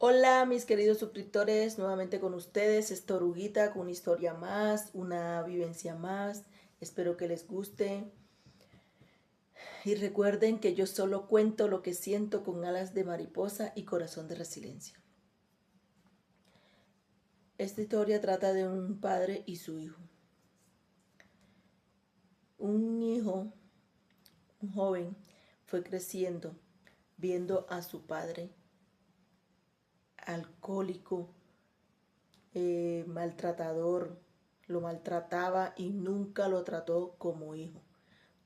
Hola mis queridos suscriptores, nuevamente con ustedes, esta oruguita con una historia más, una vivencia más, espero que les guste y recuerden que yo solo cuento lo que siento con alas de mariposa y corazón de resiliencia. Esta historia trata de un padre y su hijo. Un hijo, un joven, fue creciendo viendo a su padre alcohólico, maltratador, lo maltrataba y nunca lo trató como hijo.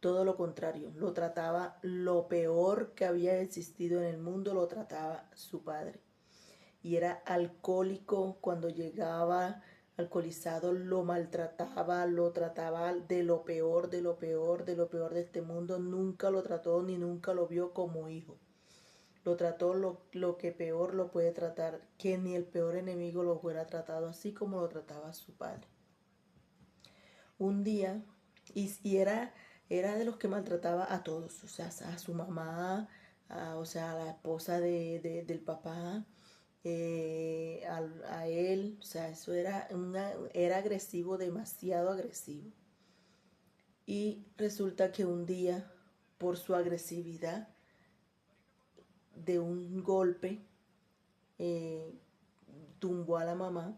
Todo lo contrario, lo trataba lo peor que había existido en el mundo, lo trataba su padre. Y era alcohólico, cuando llegaba alcoholizado lo trataba de lo peor, de lo peor, de lo peor de este mundo. Nunca lo trató ni nunca lo vio como hijo. Lo trató lo que peor lo puede tratar, que ni el peor enemigo lo hubiera tratado así como lo trataba su padre. Un día, era de los que maltrataba a todos, o sea, a su mamá, o sea, a la esposa del papá, a él, o sea, eso era agresivo, demasiado agresivo. Y resulta que un día, por su agresividad, de un golpe, eh, tumbó a la mamá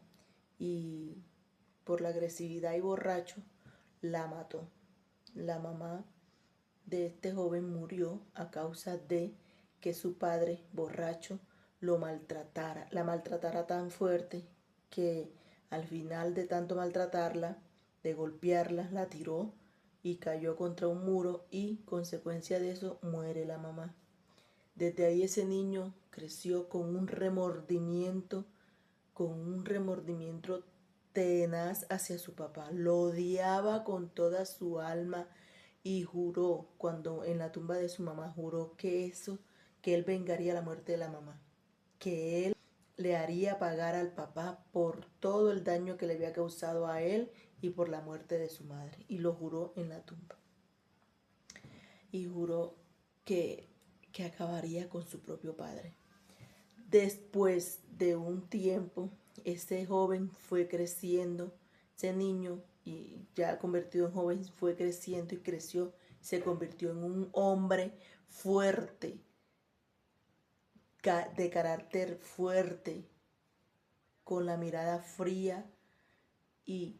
y por la agresividad y borracho la mató. La mamá de este joven murió a causa de que su padre borracho la maltratara tan fuerte que al final de tanto maltratarla, de golpearla, la tiró y cayó contra un muro y consecuencia de eso muere la mamá. Desde ahí ese niño creció con un remordimiento tenaz hacia su papá. Lo odiaba con toda su alma y juró, cuando en la tumba de su mamá, juró que él vengaría la muerte de la mamá, que él le haría pagar al papá por todo el daño que le había causado a él y por la muerte de su madre. Y lo juró en la tumba. Y juró que, que acabaría con su propio padre. Después de un tiempo, ese joven fue creciendo, ese niño, y ya convertido en joven, fue creciendo y creció, se convirtió en un hombre fuerte, de carácter fuerte, con la mirada fría y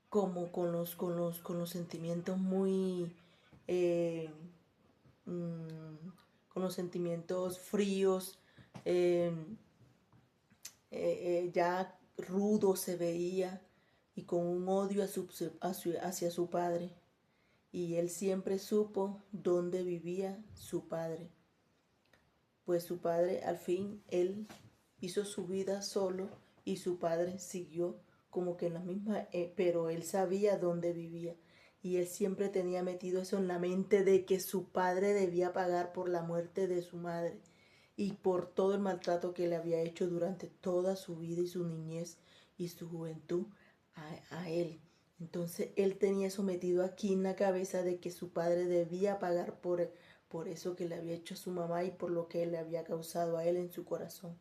como con los sentimientos muy, eh, mm, con los sentimientos fríos, eh, ya rudo se veía y con un odio hacia su padre. Y él siempre supo dónde vivía su padre. Pues su padre, al fin, él hizo su vida solo y su padre siguió como que en la misma, pero él sabía dónde vivía. Y él siempre tenía metido eso en la mente de que su padre debía pagar por la muerte de su madre y por todo el maltrato que le había hecho durante toda su vida y su niñez y su juventud a él. Entonces él tenía eso metido aquí en la cabeza de que su padre debía pagar por eso que le había hecho a su mamá y por lo que él le había causado a él en su corazón.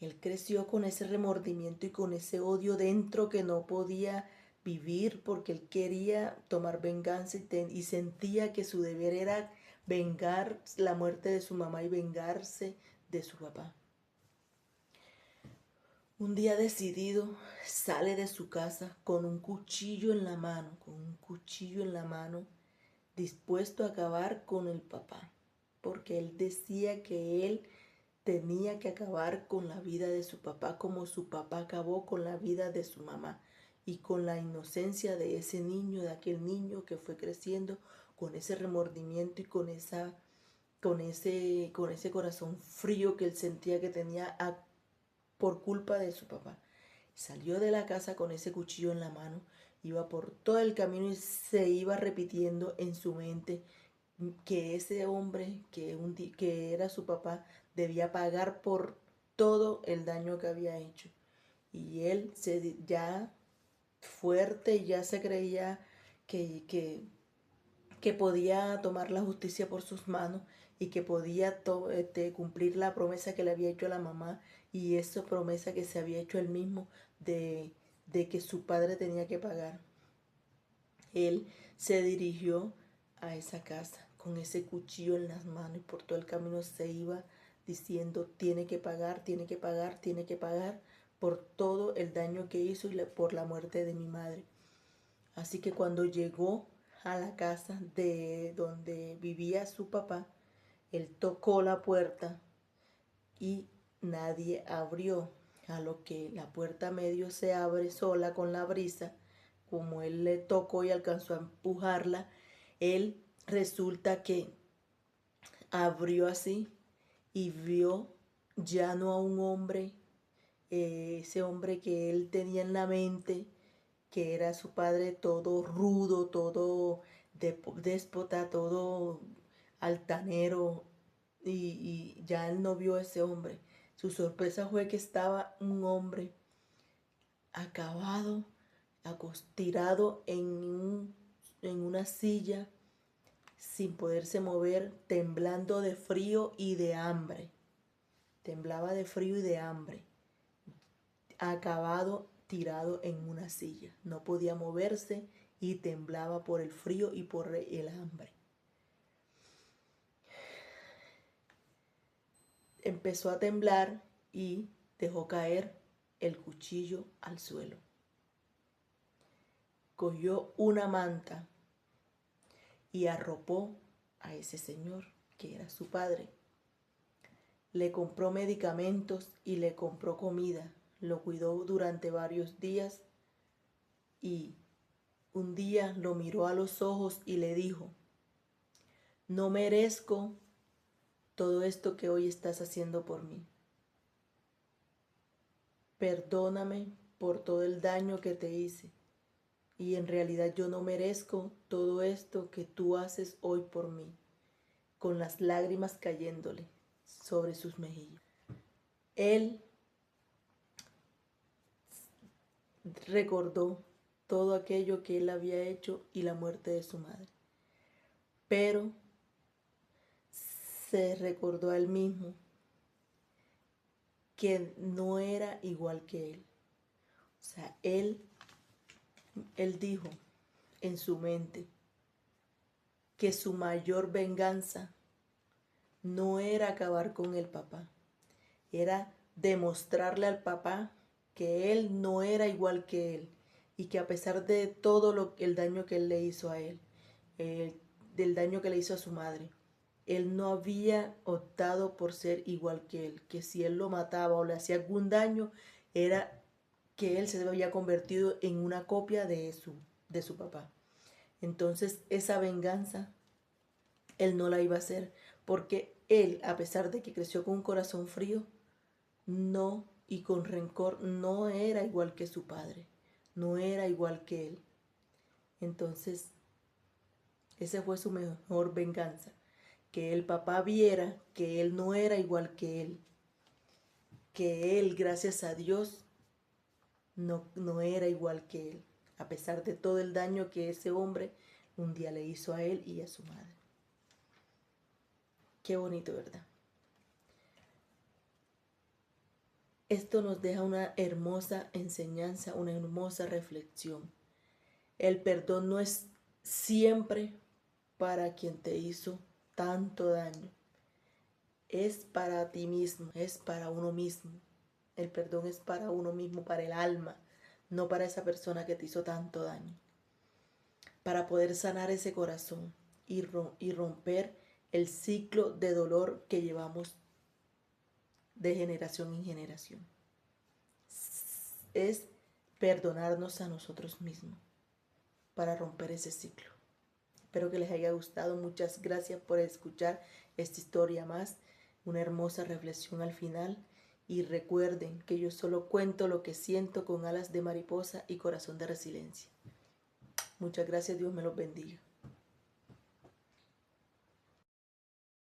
Él creció con ese remordimiento y con ese odio dentro que no podía vivir porque él quería tomar venganza y sentía que su deber era vengar la muerte de su mamá y vengarse de su papá. Un día decidido sale de su casa con un cuchillo en la mano, dispuesto a acabar con el papá, porque él decía que él tenía que acabar con la vida de su papá como su papá acabó con la vida de su mamá y con la inocencia de ese niño, de aquel niño que fue creciendo con ese remordimiento y con ese corazón frío que él sentía que tenía por culpa de su papá. Salió de la casa con ese cuchillo en la mano, iba por todo el camino y se iba repitiendo en su mente que ese hombre que era su papá debía pagar por todo el daño que había hecho. Y él ya fuerte, ya se creía que podía tomar la justicia por sus manos y que podía cumplir la promesa que le había hecho a la mamá y esa promesa que se había hecho él mismo de que su padre tenía que pagar. Él se dirigió a esa casa con ese cuchillo en las manos y por todo el camino se iba diciendo: tiene que pagar, tiene que pagar, tiene que pagar por todo el daño que hizo y por la muerte de mi madre. Así que cuando llegó a la casa de donde vivía su papá, él tocó la puerta y nadie abrió, a lo que la puerta medio se abre sola con la brisa. Como él le tocó y alcanzó a empujarla, él resulta que abrió así y vio ya no a un hombre, ese hombre que él tenía en la mente, que era su padre, todo rudo, todo déspota, todo altanero, y ya él no vio a ese hombre. Su sorpresa fue que estaba un hombre acabado, tirado en una silla, sin poderse mover, temblando de frío y de hambre. Temblaba de frío y de hambre, acabado, tirado en una silla. No podía moverse y temblaba por el frío y por el hambre. Empezó a temblar y dejó caer el cuchillo al suelo. Cogió una manta y arropó a ese señor, que era su padre. Le compró medicamentos y le compró comida. Lo cuidó durante varios días y un día lo miró a los ojos y le dijo: no merezco todo esto que hoy estás haciendo por mí. Perdóname por todo el daño que te hice. Y en realidad yo no merezco todo esto que tú haces hoy por mí. Con las lágrimas cayéndole sobre sus mejillas. Él recordó todo aquello que él había hecho y la muerte de su madre. Pero se recordó a él mismo que no era igual que él. O sea, él dijo en su mente que su mayor venganza no era acabar con el papá, era demostrarle al papá que él no era igual que él y que a pesar de todo el daño que él le hizo a él, del daño que le hizo a su madre, él no había optado por ser igual que él, que si él lo mataba o le hacía algún daño, era que él se había convertido en una copia de su papá. Entonces esa venganza él no la iba a hacer, porque él, a pesar de que creció con un corazón frío, no, y con rencor, no era igual que su padre, no era igual que él. Entonces, esa fue su mejor venganza, que el papá viera que él no era igual que él, gracias a Dios, no era igual que él, a pesar de todo el daño que ese hombre un día le hizo a él y a su madre. Qué bonito, ¿verdad? Esto nos deja una hermosa enseñanza, una hermosa reflexión. El perdón no es siempre para quien te hizo tanto daño. Es para ti mismo, es para uno mismo. El perdón es para uno mismo, para el alma, no para esa persona que te hizo tanto daño. Para poder sanar ese corazón y romper el ciclo de dolor que llevamos de generación en generación. Es perdonarnos a nosotros mismos para romper ese ciclo. Espero que les haya gustado. Muchas gracias por escuchar esta historia más. Una hermosa reflexión al final. Y recuerden que yo solo cuento lo que siento con alas de mariposa y corazón de resiliencia. Muchas gracias. Dios me los bendiga.